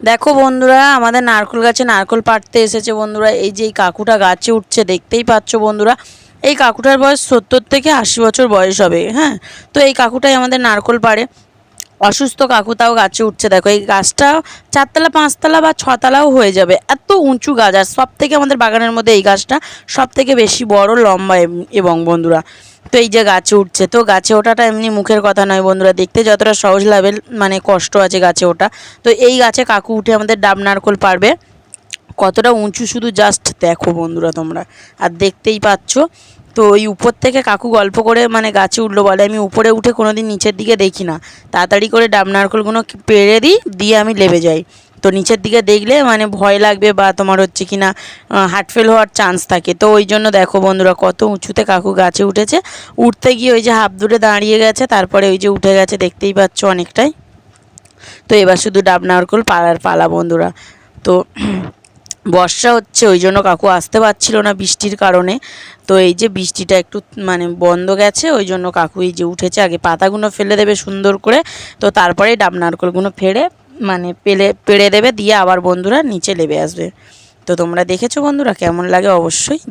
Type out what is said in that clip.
দেখো বন্ধুরা, আমাদের নারকেল গাছে নারকেল পাড়তে এসেছে বন্ধুরা। এই যে এই কাকুটা গাছে উঠছে, দেখতেই পাচ্ছ বন্ধুরা। এই কাকুটার বয়স 70 থেকে 80 বছর বয়স হবে। হ্যাঁ, তো এই কাকুটাই আমাদের নারকেল পাড়ে। অসুস্থ কাকু তাও গাছে উঠছে। দেখো এই গাছটা 4তলা 5তলা বা 6তলাও হয়ে যাবে, এত উঁচু গাছ। আর সব থেকে আমাদের বাগানের মধ্যে এই গাছটা সব থেকে বেশি বড়, লম্বা এবং বন্ধুরা। তো এই যে গাছে উঠছে, তো গাছে ওঠাটা এমনি মুখের কথা নয় বন্ধুরা, দেখতে যতটা সহজ লেভেল মানে কষ্ট আছে গাছে ওঠা। তো এই গাছে কাকু উঠে আমাদের ডাব নারকেল পারবে। কতটা উঁচু শুধু জাস্ট দেখো বন্ধুরা তোমরা, আর দেখতেই পাচ্ছ। তো ওই উপর থেকে কাকু গল্প করে মানে গাছে উঠলো, বলে আমি উপরে উঠে কোনো দিন নিচের দিকে দেখি না, তাড়াতাড়ি করে ডাব নারকেলগুলো পেড়ে দিই, দিয়ে আমি লেবে যাই। তো নিচের দিকে দেখলে মানে ভয় লাগবে বা তোমার হচ্ছে কি না হার্ট ফেল হওয়ার চান্স থাকে। তো ওই জন্য দেখো বন্ধুরা কত উঁচুতে কাকু গাছে উঠেছে। উঠতে গিয়ে ওই যে হাফ দূরে দাঁড়িয়ে গেছে, তারপরে ওই যে উঠে গেছে, দেখতেই পাচ্ছ অনেকটাই। তো এবার শুধু ডাব নারকেল পাড়ার পালা বন্ধুরা। তো বর্ষা হচ্ছে, ওই জন্য কাকু আসতে পারছিল না বৃষ্টির কারণে। তো এই যে বৃষ্টিটা একটু মানে বন্ধ গেছে, ওই জন্য কাকু এই যে উঠেছে। আগে পাতাগুলো ফেলে দেবে সুন্দর করে, তো তারপরে ডাব নারকেলগুলো ফেড়ে মানে পেড়ে দেবে, দিয়ে আবার বন্ধুরা নিচে নেমে আসবে। তো তোমরা দেখেছো বন্ধুরা, কেমন লাগে অবশ্যই